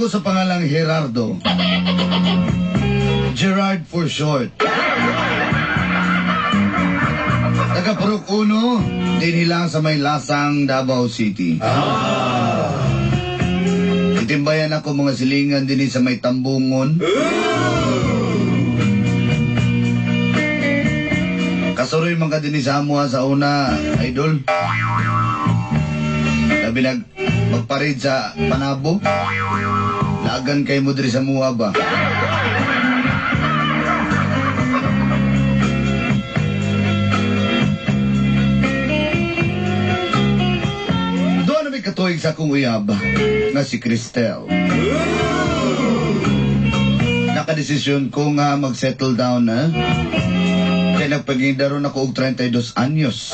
ko sa pangalang Gerardo. Gerard for short. Taga Purok Uno, din hilang sa may lasang Davao City. Itimbayan ako mga silingan din sa may Tambungon. Kasuroy man ka din sa amuha sa una, idol. Labi magparid sa Panabo. Lagan kay mo diri sa muha ba? Doon na may katuig sa akong uyab na si Cristel. Nakadesisyon ko nga mag-settle down na. Kaya nagpagindaro na ko og 32 anyos.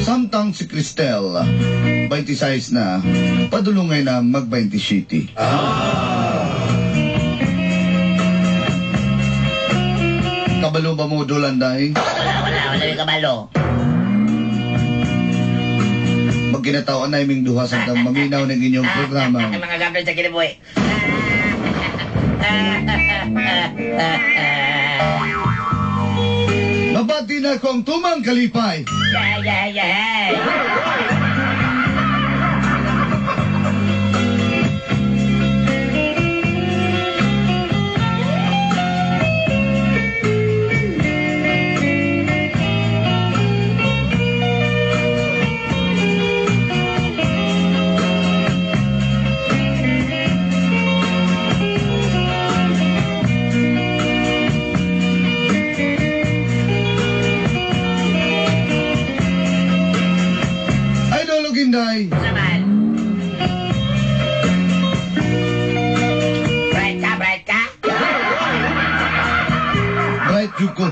Samtang si Cristel, 26 na, padulungay na mag-27. Kabalo ba mo dulanday? Wala yung kabalo. Magkinatawan na iming duha sa maminaw ng inyong programa. Mga gabel sa kinabuhi. Mabati na ko ang tumang kalipay. Yeah. Inday. Naman. Bright ka? Bright yun ko.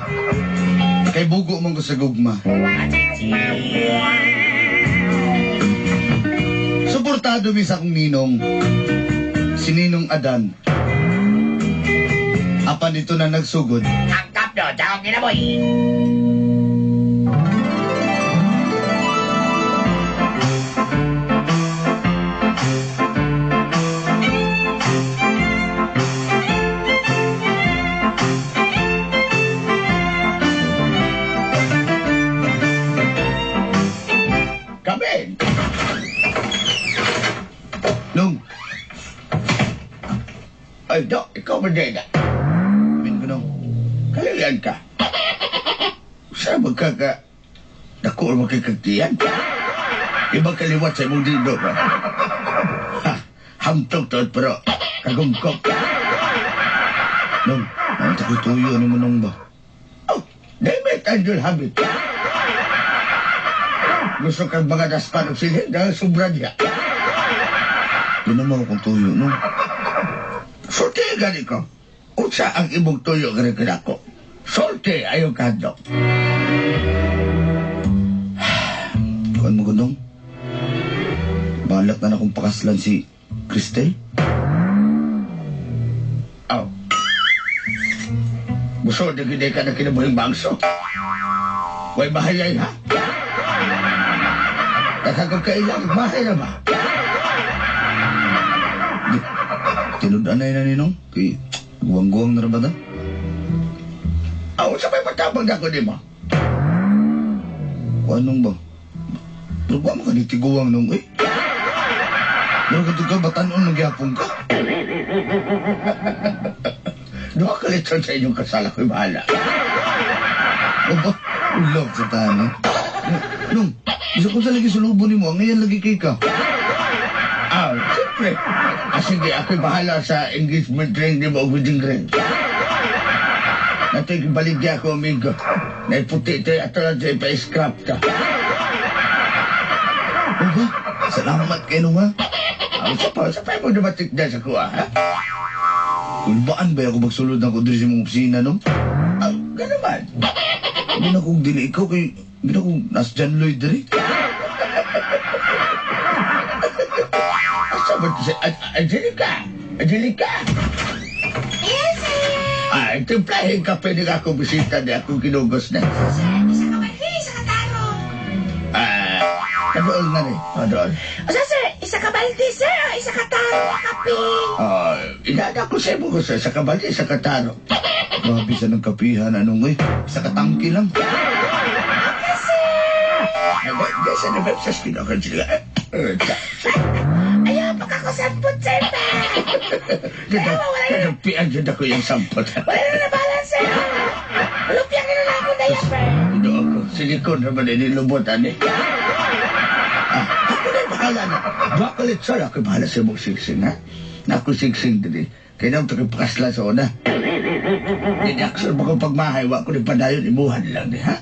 Kay bugo mong ko sa gugma. Suportado mi sa akong ninong. Si Ninong Adan. Apan dito na nagsugod. Ang kapdo, sa akong kinabuhi. Nung. Ay, Dok, ikaw ba din? Amin ko nung. Kalilan ka. Saan magkaka... Naku, makikagtiyan? Iba kaliwat sa imong dindo ba? Ha, hamtog to, pero kagumkok. Nung, ang takoy tuyo ni mo nung ba? Oh, damn it, Angel Habit. Gusto kang mga daspan o silid dahil sobra niya. Ginaman akong tuyo nung. Sorte gani ko. Unsa ang imong tuyo gani ko. Sorte ayaw ka, Dok. Kuhan mo gunong. Balak na akong pakaslan si Cristel. Oh. Gusto na gini ka na kinabuhing bangso. Way mahayay ha? Nakagagkailang mahay na ba? Tinudan na ninong. Kay guwang-guwang na ba na? Sa may matabang na ko di mo. Anong ba? Pero ba mo ka nitiguwang nung eh? Pero kung ka batanon nagyapong ka? Doon ka litson sa inyong kasala ko'y bahala. O ba? Ulog sa tayo. Nung, isa ko sa lagi sulubo ni mo, ngayon lagi kay ka. Siyempre. Sige, ako'y bahala sa engagement ring di mo o wedding ring. Nato'y baligya ko, amigo. Naiputi ito ato lang ito ipa-scrap ka. O ba? Salamat kayo nung ha? Sa pa mo dumatik na sa kuha, ha? Kulbaan ba ako magsulod ng kudri sa mong opisina nung? Gano'n man. Hindi na kong dili ikaw kay... Hindi na kong nas John Lloyd rin. Asa ba ito si Angelica? Angelica? Yes, sir! Timplahin ka pwede ka akong bisita na akong kinugos na. Sir, isa ka man, sa kataro. Kadool na rin. Kadool. O sa sir, Isa ka balde, sir. Isa ka taro, kape. Inada ko sa mo ko sa kabali, sa kataro. Grabe sa ng kapihan, anong eh. Sa katangki lang. Desa na ba sa skinakan sila? Ayaw, pagkakusampot, sir. Kadampian dyan ako yung sampot. Wala na nabalan, sir. Lupya ka na lang ako, diaper. Ito ako, silikon naman inilubutan eh. Ako na yung bahala na. Bakalit sir, ako yung bahala sa mong sigsing, ha? Na ako sigsing din eh. Kaya naman ito pakasla sa una. Hindi ako sir, baka pagmahay, wako ni padayon, imuhan lang eh, ha?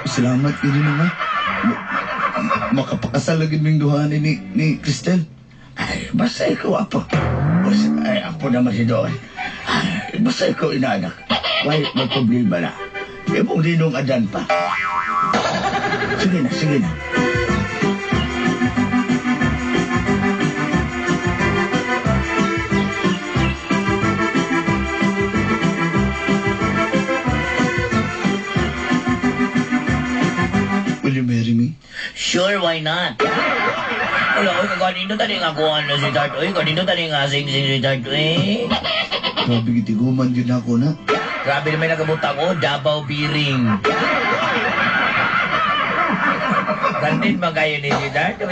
Salamat ini naman. Makapakasal lagi ming duhanin ni Cristel. Ay, basta ikaw, apo. Ay, apo naman si Doon. Ay, basta ikaw, inaanak. May problema na. May mong ninong adan pa. Sige na, sige na. Will you marry me? Sure, why not? Wala, oy, kanino tani nga kuhan na si Tart, oy, kanino tani nga sing-sing si Tart, oy. Grabe gitiguman yun ako na. Grabe naman nagabutang ko, Davao Biring. Kantin ba kayo ni si Tart?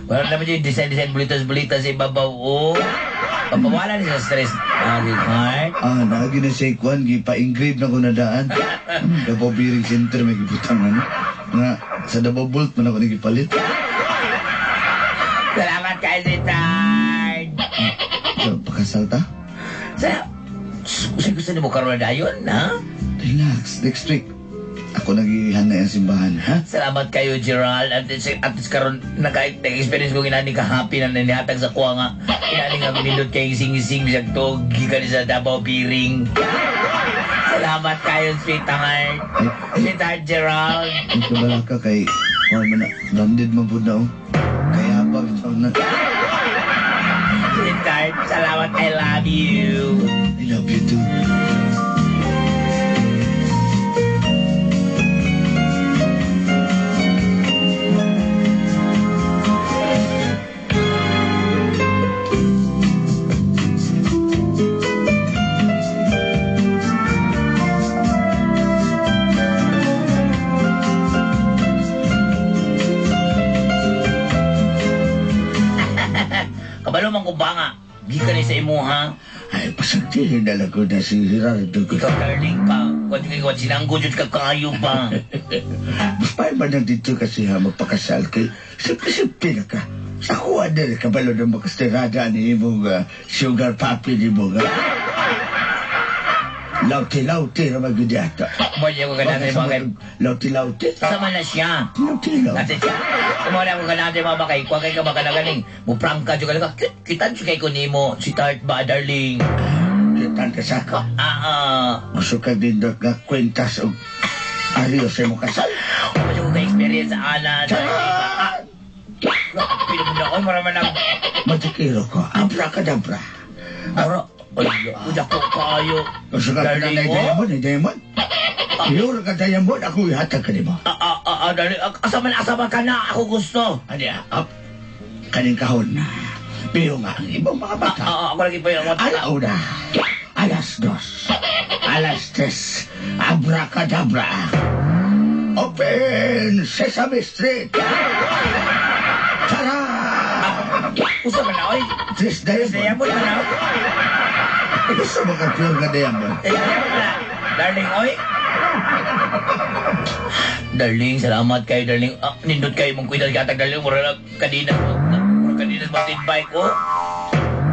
Wala naman yung design-design bulitas-bulitas sa ibabaw, oh. Papawalan sa stress, si Tart. Nagi na siya ikuan, gipa-engrave na ko na daan. Davao Bearing Center, may gibutang ano. Nga, sa Davao Bolt man ako nagipalit. Salamat kayo si Tart. So, pakasal ta? Gusto niyo mo karoon na dayon, ha? Relax, next week. Ako nagihan na yung simbahan, ha? Salamat kayo, Gerald. At least karon naka-experience ko ginani ka-happy na nanihatag sa kuha nga. Ginani nga pinindot kay sing-sing bisag to, gikan sa Davao Biring. Salamat kayo, sweetheart. Sweetheart, Gerald. Ang kabala ka kay, kung man na, landed man po na, oh. Kaya pa, bitaw na. Sweetheart, salamat. I love you. I love you too. Kabalo man ko ba nga? Gikan ni sa imo, ha? Ay, pasagtihin na lang ko na si Gerardo ko. Ikaw, darling pa. Kung di kayo sinanggo, Diyos ka kayo pa. Basta man lang dito kasi ha, magpakasal kay simple-simple na ka. Sa kuha na rin kabalo ng makastirada ni mong sugar papi ni mong lauti-lauti na magudiyata. Mali ako ganaan sa mga... Lauti-lauti? Sama na siya. Lauti-lauti. Kasi, kumala ko ganaan sa mga bakay. Kuha kayo ka baka na galing. Muprang ka, dyan ka. Kitan siya kayo ni mo. Si Tart ba, darling? Kitan ka sa ka. Gusto ka din doon nga kwentas o ayos mo kasal. Kung ko ka-experience sa ana, darling. Pinamuna ko, marama ng... Matikiro ko, abracadabra. Ara, ay, udah ko kayo. Gusto ka na Darling, na diamond? Iyura ka diamond, ako ihatag ka di ba? Darling, asama ka na. Ako gusto. Ano kaning kahon na. Pero nga ang ibang mga bata. Ako lagi pa yung... Alauna, alas 2, alas 3, abracadabra. Open Sesame Street. Tara! Gusto mo na, oy. Tris Saya diamond. mo na. Gusto mo ka pure nga diamond? Saya mo na. Darling, oy. Darling, salamat kayo, darling. Nindot kayo mong kuital katag, darling. Mura lang kanina sa tinbay ko.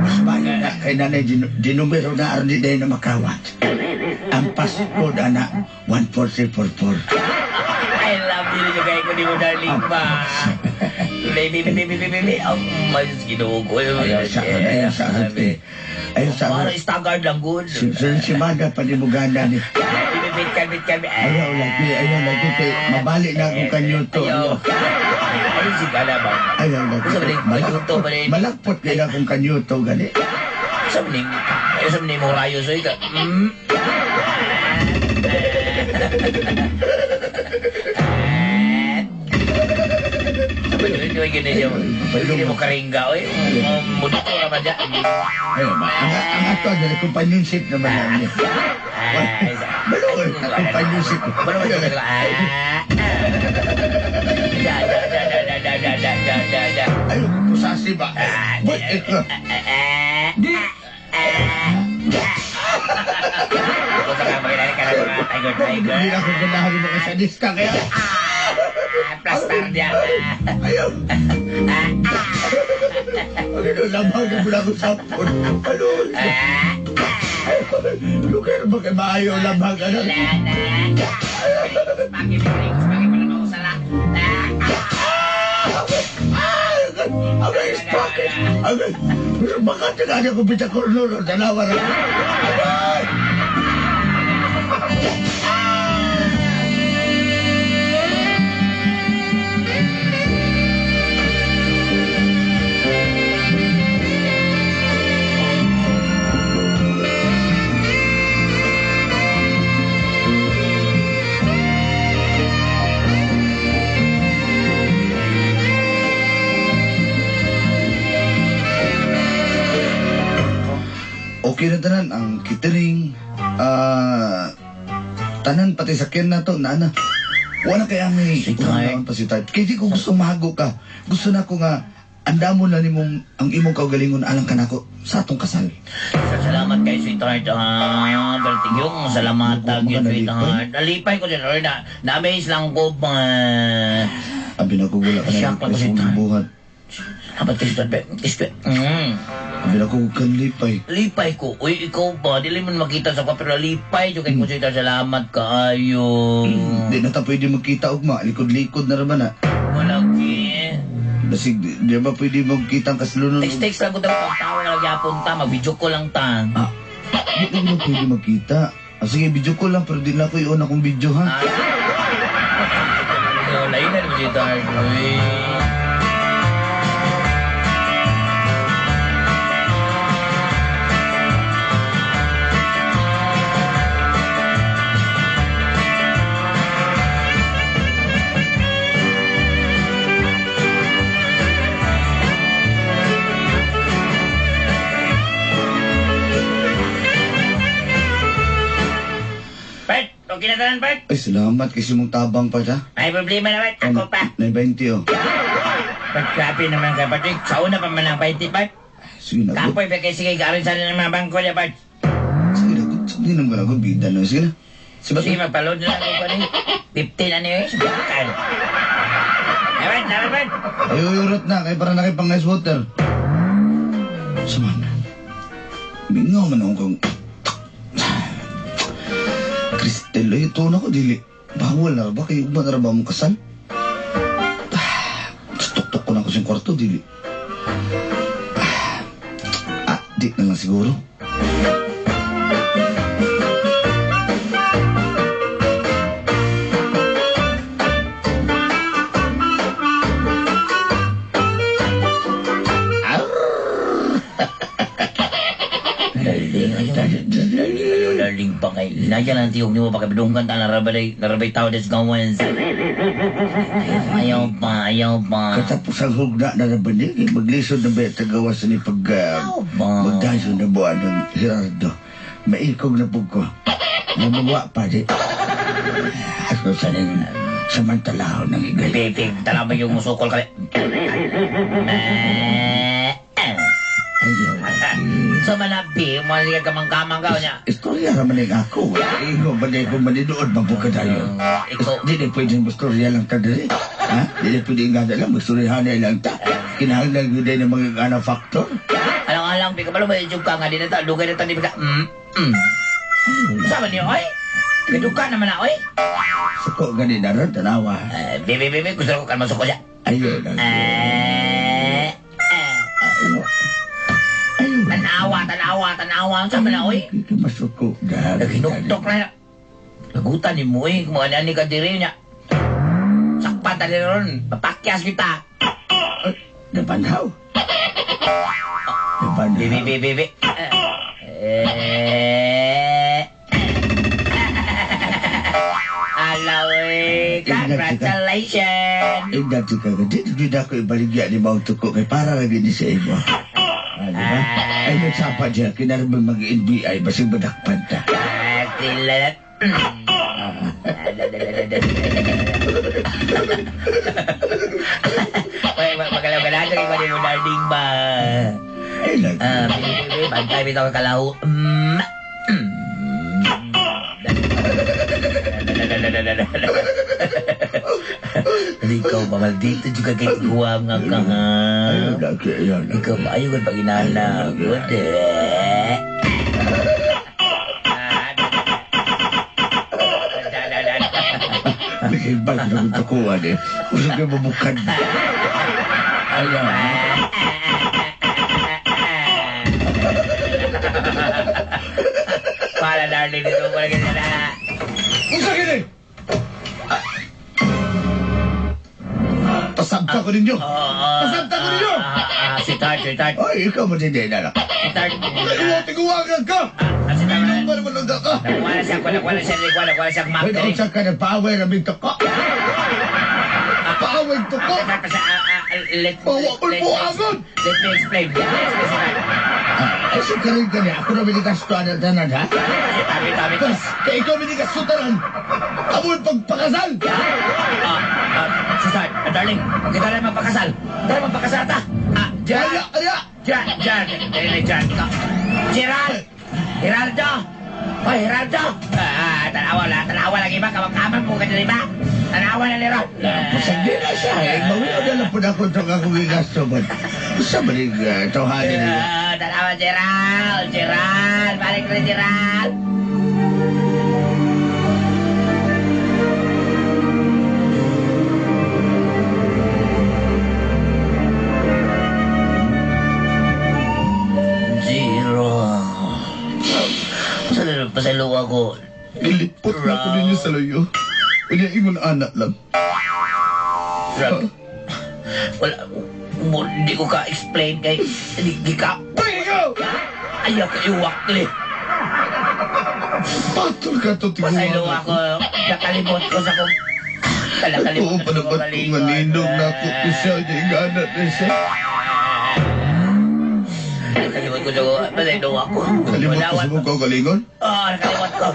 Mas bayan na kay nanay dinumero na arni day na makawat. Ang passport anak 14344. I love you kayo ko di mo, darling pa. Baby. Oh, mas ginoo ko. Ayaw sa akin. Ayaw sa Para akin. istagard lang, good. Si Mada pa ni Buganda ni. Bibit ka. Ayaw lagi. Kay mabalik na akong kanyuto. Ayaw si Gala ba? Ayaw lagi. Gusto ba rin? Kanyuto ba rin? Malakpot din akong kanyuto gani. Sabi ni mo rayo soy ka. Sabi ni gini siya. Hindi mo karingga, oy. Mudo ko naman dyan. Ayun ba? Ang ato, dali companionship naman lang niya. Balon, companionship. Baru macam tu. Dah. Ayun, pusasi ba? Ba't ito? Di. Kau tengah mengenai kalau tiger. Hindi ako ganahan mo ka sadista kaya. Plastar dia. Ayun. Ano, lamang na mula ko sapon. Balon. Lugar ba kayo maayo lamang ka na? Pakai mau salah. Agay, sprocket! Agay! Baka tinanya ko bisa ko nulo, dalawa na. Okay na tanan, ang catering, tanan pati sakyan na to, nana. Wala kaya may Sweetheart. pa si Tart. Kaya di ko gusto mahago ka. Gusto na ko nga, andamo na nimong, ang imong kaugalingon, alang ka na ko sa atong kasal. Salamat kay sweetheart. Berting yung salamat tag yun Nalipay? sweetheart. Nalipay ko sweetheart. Na-amaze lang ko pa. Abi na ko wala ka Siya na pa ng si Tart. buhat. Dapat kay sweetheart. Abi na ko kan lipay. Lipay ko. Uy, ikaw ba? Dili mo makita sa pero lipay. Yung kay ko sweetheart. Salamat kaayo. Di na ta pwede magkita ugma, likod-likod na raman na. Malaki. Basig, di ba pwede magkita ang kasalunan? Text lang ko daw. Pagtawa na lagi punta. Mag-video ko lang ta. Di ko na pwede magkita. Sige, video ko lang, pero di na ko iyon akong video, ha? Lain na naman sweetheart. Uy. Bert, okay na tanan, Bert? Ay, salamat kasi mong tabang pa, ha? May problema naman, ako pa. Na 20, oh. Bert, grabe naman ka, Bert. Sa una pa man ang 20, Bert. Sige na, good. Kapoy, Bert, sige, karin sana ng mga bangko niya, Bert. Sige na, good. Sige na, good. Bida na. Sige na. Sige Sige, na. magpaload na lang ako pa rin. 15 na niyo, subukan. Eh, Bert, naman, Bert. Ay, uyurat na. Kaya para na kayo pang ice water. Saman. Bingaw man ako kung... Cristel, ay ito na ko, dili. Bawal na ba? Kayo ba na ba mong kasal? Tuk-tuk ko na ko siyang kwarto, dili. Di na lang siguro. Darling pa kay Nadya lang tiyog niyo pakabidungkan ta narabay tao des gawan. Ayaw pa. Katapos ang hugna na nabanig, maglisod na ba tagawas ni pag magdaso na buwan ng Gerardo. Maikog na po ko. Namawa pa di. Ako sa rin samantalaho ng igay. Bibig, tala ba yung musukol ka? Ayaw. So manabi, mali ka kamang-kamang ka niya. Istorya naman yung ako. Ikaw ba di ko manidood mabuka tayo? Di na pwedeng istorya lang ta dali. Ha? Di na pwedeng nga lang magstoryahan na lang ta. Kinahanglan ko din ng mga ana factor. Alang-alang, di ka pala may ka nga din na ta. Lugay na ta, di ba ka? Sama niyo, oy? Kaduka naman na, oy? Suko ganin na rin, tanawa. Bibi, gusto ko kan masuk ko siya. Ayun. Tanawa. Sama na, oy? Masuko. Naginuktok na. Nagutan ni mo, eh. Kung ano ka diri niya. Sakpa tali ron. Papakyas kita. Napanhaw. Bibi. Hello, congratulations! Dati ka ka, di na ako ibaligya ni Mount Tuko kay para lagi ni sa imo. Ano ba? Ay, nagsapa dyan, kinarabang mag-NBI, basing badakpan ta. Sila... Magalaw-galaw ka ko din mo, darling ba? Ay, lagi. Bantay bitaw ka kalaw. Ikaw ba, maldito juga kay guwang nga ka, ha? Ayaw lagi, ayaw lagi. Ikaw ba, ayaw pag inanagod, Nakibag na kong tukuan eh. Gusto kayo mabukad. Ayaw. Para darling dito ko lagi na. Kung sa akin eh! Pasabta ko ninyo! Pasabta ko ninyo! Si Tart. Ay, ikaw mo din na lang. Si Tart. Tiguwagan ka! Si Tart. Ilang ba naman lang ka? Nakuha siya Ay, map. naon sa ka na paaway na minto ko. Paaway to ko! Let me explain. Ay, si Karin ka niya. Ako na binigas to ang tanan, ha? Tabi. Tapos, kaya ikaw binigas to tanan. Kamoy pagpakasal! Si Tart. Darling, kita na magpakasal. Dahil magpakasal ta. Kaya, kaya! Diyan. Geraldo! Hoy, Geraldo! Tanawa lagi ba? Kamang-kamang mo ka dyan ba? Tanawa na liron. Pasagdi na siya, eh. Mawin na lang po na kung itong akong gigasto ba? Gusto ba rin tawhanin nila? Tanawa, Gerald! Balik rin, Gerald! Pasalo ako. Ilipot na ko ninyo sa layo. Kanya ingon anak lang. Rag. Wala. Hindi ko ka-explain kay... Hindi ka... Ayaw ko iwak li. Patol ka to, Pasalo tiguan ako. Nakalimot ko sa kong... Kalakalimot Oo, panabat ko nga nindog na ako ko siya. Yung ganat na siya. Nakalimot ko sa kong... Pasalo ako. Kalimot ko sa mong kaugalingon? Oo, nakalimot ko.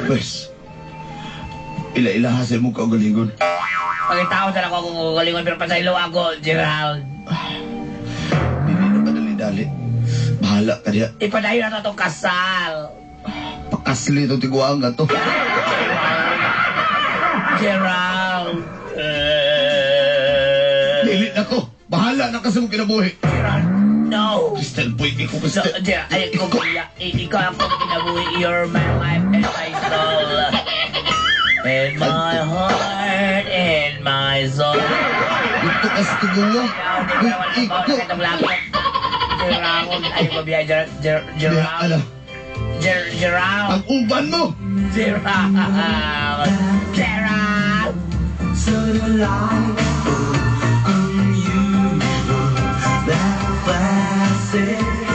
Bes. Ila-ilaha sa mong kaugalingon. Pagkitao sa ako kung galingon pero pasalo ako, Gerald. Hindi na madali-dali. Bahala ka diya. Ipadayo na itong kasal. Pakasli itong tiguan nga to. Gerald. Dilit na ko. Bahala na kasi mong kinabuhi. Gerald, no. Crystal boy, ikaw No, Crystal. Gerald, ay, kung ikaw ako kinabuhi, you're my life and my soul. And my heart and my soul. Ito kasi tiguan. Ikaw. Gerald, ay ko biya, Ala, Gerald. ang uban mo. Gerald. Gerald. So the light on you, that flashes.